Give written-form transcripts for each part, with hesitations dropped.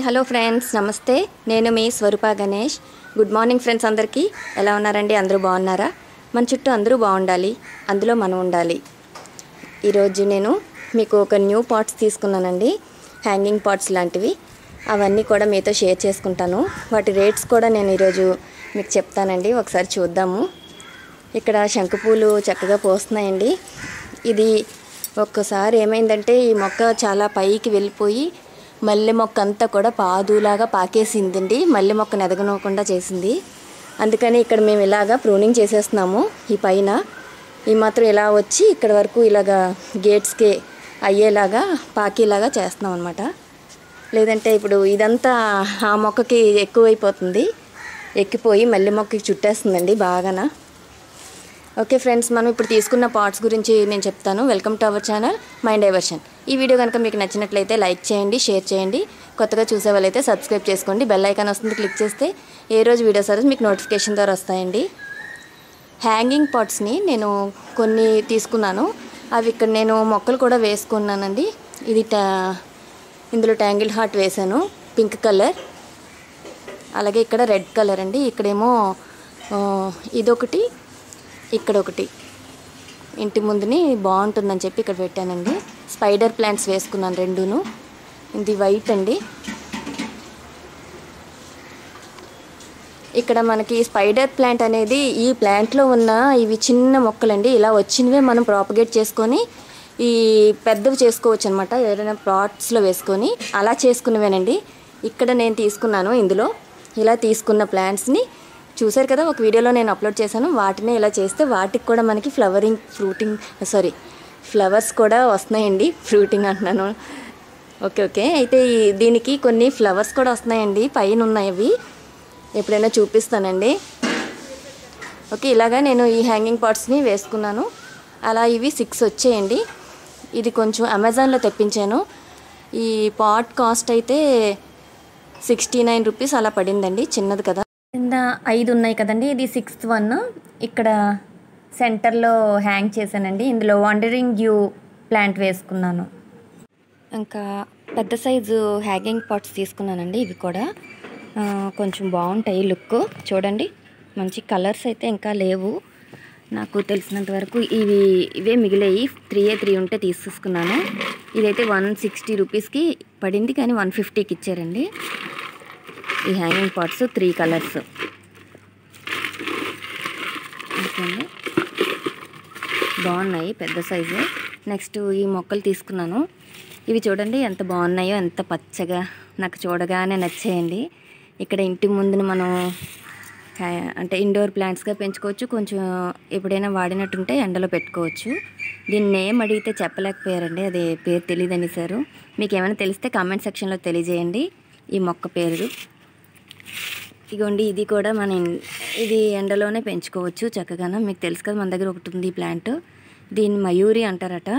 Hello friends, నమస్తే. నేను మీ Swaroopa Ganesh. Good morning friends. అందరికీ ఎలా ఉన్నారండి? అందరూ బాగున్నారా? మన చుట్టూ అందరూ బాగుండాలి, అందులో మనం ఉండాలి. ఈరోజు నేను మీకు ఒక న్యూ పాట్స్ తీసుకున్నానండి, హ్యాంగింగ్ పాట్స్ లాంటివి. అవన్నీ కూడా మీతో షేర్ చేసుకుంటాను. వాటి రేట్స్ కూడా నేను ఈరోజు మీకు చెప్తానండి. ఒకసారి చూద్దాము. ఇక్కడ శంకుపూలు చక్కగా పోస్తున్నాయండి. ఇది ఒక్కసారి ఏమైందంటే ఈ మొక్క చాలా పైకి వెళ్ళిపోయి మల్లె మొక్క అంతా కూడా పాదులాగా పాకేసిందండి. మల్లె మొక్కను ఎదగనకుండా చేసింది. అందుకని ఇక్కడ మేము ఇలాగా ప్రూనింగ్ చేసేస్తున్నాము. ఈ పైన ఈ మాత్రం ఇలా వచ్చి ఇక్కడ వరకు ఇలాగా గేట్స్కి అయ్యేలాగా పాకేలాగా చేస్తున్నాం అనమాట. లేదంటే ఇప్పుడు ఇదంతా ఆ మొక్కకి ఎక్కువైపోతుంది, ఎక్కిపోయి మల్లె మొక్కకి చుట్టేస్తుందండి బాగానా. ఓకే ఫ్రెండ్స్, మనం ఇప్పుడు తీసుకున్న పార్ట్స్ గురించి నేను చెప్తాను. Welcome to our channel mind diversion. ఈ వీడియో కనుక మీకు నచ్చినట్లయితే లైక్ చేయండి, షేర్ చేయండి. కొత్తగా చూసే వాళ్ళైతే సబ్స్క్రైబ్ చేసుకోండి. బెల్ ఐకాన్ వస్తుంది, క్లిక్ చేస్తే ఏ రోజు వీడియోస్ అనేది మీకు నోటిఫికేషన్ ద్వారా వస్తాయండి. హ్యాంగింగ్ పాట్స్ని నేను కొన్ని తీసుకున్నాను. అవి ఇక్కడ నేను మొక్కలు కూడా వేసుకున్నానండి. ఇది ఇందులో ట్యాంగిల్ హార్ట్ వేసాను, పింక్ కలర్. అలాగే ఇక్కడ రెడ్ కలర్ అండి. ఇక్కడేమో ఇదొకటి, ఇక్కడ ఒకటి ఇంటి ముందుని బాగుంటుందని చెప్పి ఇక్కడ పెట్టానండి. స్పైడర్ ప్లాంట్స్ వేసుకున్నాను రెండును. ఇది వైట్ అండి. ఇక్కడ మనకి స్పైడర్ ప్లాంట్ అనేది ఈ ప్లాంట్లో ఉన్న ఇవి చిన్న మొక్కలండి. ఇలా వచ్చినవే మనం ప్రాపగేట్ చేసుకొని ఈ పెద్దవి చేసుకోవచ్చు అనమాట. ఏదైనా పాట్స్లో వేసుకొని అలా చేసుకున్నవేనండి. ఇక్కడ నేను తీసుకున్నాను. ఇందులో ఇలా తీసుకున్న ప్లాంట్స్ని చూసారు కదా, ఒక వీడియోలో నేను అప్లోడ్ చేశాను. వాటిని ఇలా చేస్తే వాటికి కూడా మనకి ఫ్లవర్స్ కూడా వస్తున్నాయండి. ఫ్రూటింగ్ అంటున్నాను. ఓకే. అయితే దీనికి కొన్ని ఫ్లవర్స్ కూడా వస్తున్నాయండి, పైన ఉన్నాయి. అవి ఎప్పుడైనా చూపిస్తానండి. ఓకే, ఇలాగా నేను ఈ హ్యాంగింగ్ పాట్స్ని వేసుకున్నాను. అలా ఇవి 6 వచ్చాయండి. ఇది కొంచెం అమెజాన్లో తెప్పించాను. ఈ పాట్ కాస్ట్ అయితే 69 రూపీస్ అలా పడిందండి. చిన్నది కదా. కింద 5 ఉన్నాయి కదండి, ఇది 6th వన్. ఇక్కడ సెంటర్లో హ్యాంగ్ చేశానండి. ఇందులో వండరింగ్ డ్యూ ప్లాంట్ వేసుకున్నాను. ఇంకా పెద్ద సైజు హ్యాంగింగ్ పాట్స్ తీసుకున్నానండి. ఇవి కూడా కొంచెం బాగుంటాయి లుక్. చూడండి, మంచి కలర్స్ అయితే ఇంకా లేవు నాకు తెలిసినంత వరకు. ఇవే మిగిలాయి. 3 ఉంటే తీసుకున్నాను. ఇదైతే 160 రూపీస్కి పడింది, కానీ 150కి ఇచ్చారండి. ఈ హ్యాంగింగ్ పాట్స్ 3 కలర్స్. బాగున్నాయి, పెద్ద సైజు. నెక్స్ట్ ఈ మొక్కలు తీసుకున్నాను. ఇవి చూడండి ఎంత బాగున్నాయో, ఎంత పచ్చగా, నాకు చూడగానే నచ్చేయండి. ఇక్కడ ఇంటి ముందున మనం అంటే ఇండోర్ ప్లాంట్స్గా పెంచుకోవచ్చు. కొంచెం ఎప్పుడైనా వాడినట్టుంటే ఎండలో పెట్టుకోవచ్చు. దీని నేమ్ అడిగితే చెప్పలేకపోయారండి, అది పేరు తెలియదు అనేసారు. మీకు ఏమైనా తెలిస్తే కామెంట్ సెక్షన్లో తెలియజేయండి ఈ మొక్క పేరు. ఇగోండి, ఇది కూడా ఇది ఎండలోనే పెంచుకోవచ్చు చక్కగాను. మీకు తెలుసు కదా, మన దగ్గర ఒకటి ఉంది ఈ ప్లాంట్. దీన్ని మయూరి అంటారట.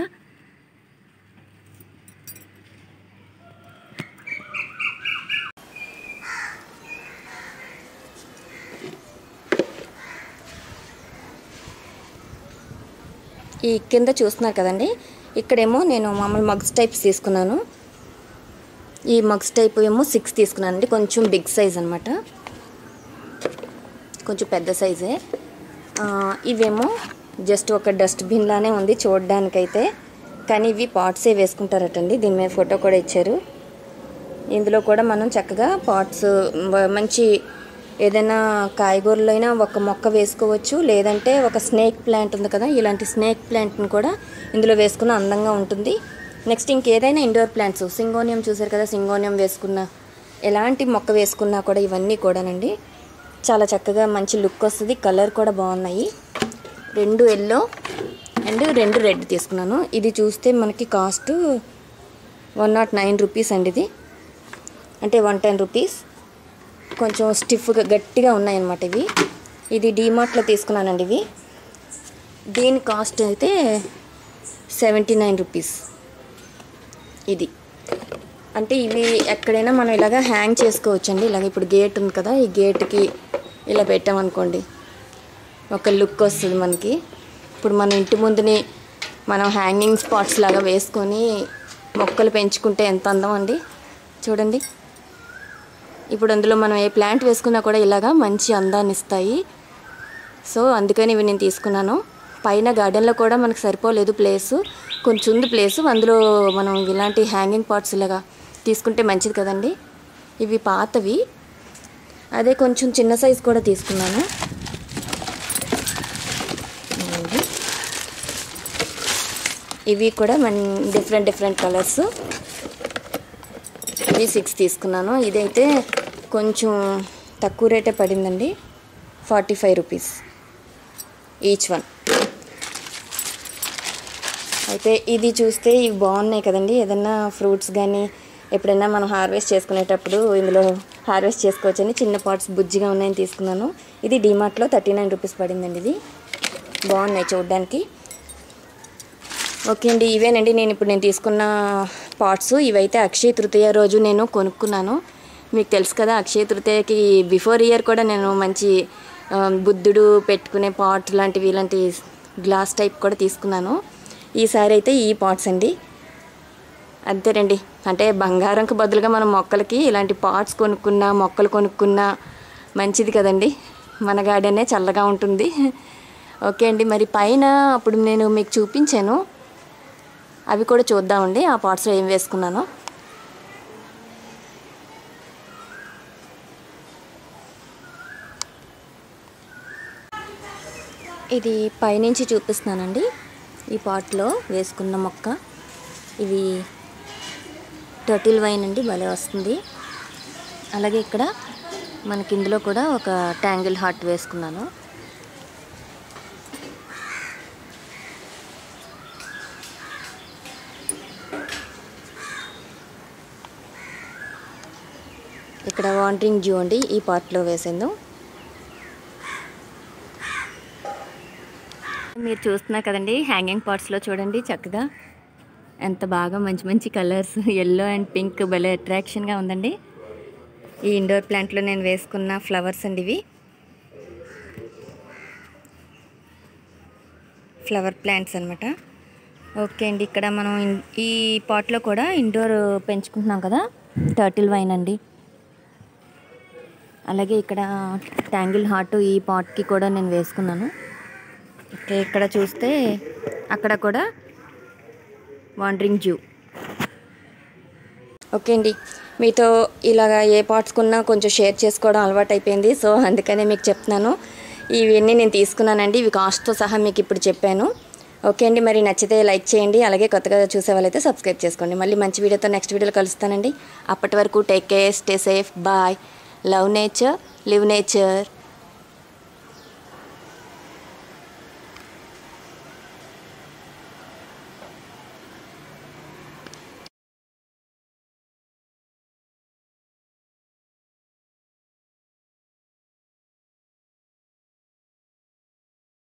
ఈ కింద చూస్తున్నారు కదండి, ఇక్కడేమో నేను మామూలు మగ్స్ టైప్స్ తీసుకున్నాను. ఈ మగ్స్ టైప్ ఏమో 6 తీసుకున్నాను అండి. కొంచెం బిగ్ సైజ్ అనమాట, కొంచెం పెద్ద సైజే. ఇవేమో జస్ట్ ఒక డస్ట్బిన్ లానే ఉంది చూడడానికైతే, కానీ ఇవి పాట్సే వేసుకుంటారటండి. దీని మీద ఫోటో కూడా ఇచ్చారు. ఇందులో కూడా మనం చక్కగా పాట్స్ మంచి ఏదైనా కాయగూరలు అయినా ఒక మొక్క వేసుకోవచ్చు. లేదంటే ఒక స్నేక్ ప్లాంట్ ఉంది కదా, ఇలాంటి స్నేక్ ప్లాంట్ని కూడా ఇందులో వేసుకున్న అందంగా ఉంటుంది. నెక్స్ట్ ఇంకేదైనా ఇండోర్ ప్లాంట్స్, సింగోనియం చూసారు కదా, సింగోనియం వేసుకున్న, ఎలాంటి మొక్క వేసుకున్నా కూడా ఇవన్నీ కూడానండి చాలా చక్కగా మంచి లుక్ వస్తుంది. కలర్ కూడా బాగున్నాయి. 2 ఎల్లో అండ్ 2 రెడ్ తీసుకున్నాను. ఇది చూస్తే మనకి కాస్ట్ 109 రూపీస్ అండి. ఇది అంటే 110 రూపీస్. కొంచెం స్టిఫ్గా గట్టిగా ఉన్నాయన్నమాట ఇవి. ఇది డీమార్ట్లో తీసుకున్నానండి. ఇవి దీని కాస్ట్ అయితే 79 రూపీస్. ఇది అంటే ఇవి ఎక్కడైనా మనం ఇలాగ హ్యాంగ్ చేసుకోవచ్చు అండి. ఇలాగ ఇప్పుడు గేట్ ఉంది కదా, ఈ గేట్కి ఇలా పెట్టామనుకోండి ఒక లుక్ వస్తుంది మనకి. ఇప్పుడు మన ఇంటి ముందుని మనం హ్యాంగింగ్ స్పాట్స్ లాగా వేసుకొని మొక్కలు పెంచుకుంటే ఎంత అందం అండి. చూడండి, ఇప్పుడు అందులో మనం ఏ ప్లాంట్ వేసుకున్నా కూడా ఇలాగా మంచి అందాన్ని ఇస్తాయి. సో అందుకని ఇవి నేను తీసుకున్నాను. పైన గార్డెన్లో కూడా మనకు సరిపోలేదు ప్లేసు, కొంచెం ఉంది ప్లేసు. అందులో మనం ఇలాంటి హ్యాంగింగ్ పాట్స్ ఇలాగా తీసుకుంటే మంచిది కదండి. ఇవి పాతవి, అదే కొంచెం చిన్న సైజు కూడా తీసుకున్నాను. ఇవి కూడా డిఫరెంట్ కలర్స్. ఇవి 6 తీసుకున్నాను. ఇదైతే కొంచెం తక్కువ రేటే పడిందండి, 45 రూపీస్ ఈచ్ వన్. అయితే ఇది చూస్తే ఇవి బాగున్నాయి కదండి. ఏదన్నా ఫ్రూట్స్ కానీ ఎప్పుడైనా మనం హార్వెస్ట్ చేసుకునేటప్పుడు ఇందులో హార్వెస్ట్ చేసుకోవచ్చని చిన్న పాట్స్ బుజ్జిగా ఉన్నాయని తీసుకున్నాను. ఇది డీమార్ట్లో 39 రూపీస్ పడిందండి. ఇది బాగున్నాయి చూడడానికి. ఓకే అండి, ఇవేనండి నేను తీసుకున్న పాట్స్. ఇవైతే అక్షయ తృతీయ రోజు నేను కొనుక్కున్నాను. మీకు తెలుసు కదా, అక్షయ తృతీయకి బిఫోర్ ఇయర్ కూడా నేను మంచి బుద్ధుడు పెట్టుకునే పాట్ లాంటివి ఇలాంటి గ్లాస్ టైప్ కూడా తీసుకున్నాను. ఈసారి అయితే ఈ పాట్స్ అండి. అంతేనండి, అంటే బంగారంకు బదులుగా మనం మొక్కలకి ఇలాంటి పాట్స్ కొనుక్కున్నా, మొక్కలు కొనుక్కున్నా మంచిది కదండి. మన గార్డెనే చల్లగా ఉంటుంది. ఓకే అండి, మరి పైన అప్పుడు నేను మీకు చూపించాను, అవి కూడా చూద్దామండి ఆ పాట్స్లో ఏం వేసుకున్నానో. ఇది పైనుంచి చూపిస్తున్నానండి. ఈ పాట్లో వేసుకున్న మొక్క ఇది టర్టిల్ వైన్ అండి, భలే వస్తుంది. అలాగే ఇక్కడ మనకి ఇందులో కూడా ఒక ట్యాంగిల్ హార్ట్ వేసుకున్నాను. ఇక్కడ వాండరింగ్ జూ అండి, ఈ పార్ట్లో వేసింది. మీరు చూస్తున్నారు కదండి, హ్యాంగింగ్ పాట్స్లో చూడండి చక్కగా ఎంత బాగా మంచి కలర్స్, ఎల్లో అండ్ పింక్ భలే అట్రాక్షన్గా ఉందండి. ఈ ఇండోర్ ప్లాంట్లో నేను వేసుకున్న ఫ్లవర్స్ అండి, ఇవి ఫ్లవర్ ప్లాంట్స్ అనమాట. ఓకే అండి, ఇక్కడ మనం ఈ పాట్లో కూడా ఇండోర్ పెంచుకుంటున్నాం కదా, టర్టిల్ వైన్ అండి. అలాగే ఇక్కడ ట్యాంగిల్ హార్ట్ ఈ పాట్కి కూడా నేను వేసుకున్నాను. ఓకే, ఇక్కడ చూస్తే అక్కడ కూడా వాండరింగ్ జూ. ఓకే అండి, మీతో ఇలాగా ఏ పాట్స్ కొన్నా కొంచెం షేర్ చేసుకోవడం అలవాటు అయిపోయింది. సో అందుకనే మీకు చెప్తున్నాను. ఇవన్నీ నేను తీసుకున్నానండి, ఇవి కాస్ట్తో సహా మీకు ఇప్పుడు చెప్పాను. ఓకే అండి, మరి నచ్చితే లైక్ చేయండి. అలాగే కొత్తగా చూసే వాళ్ళైతే సబ్స్క్రైబ్ చేసుకోండి. మళ్ళీ మంచి వీడియోతో నెక్స్ట్ వీడియోలో కలుస్తానండి. అప్పటి వరకు take care, stay safe, bye. Love nature, live nature.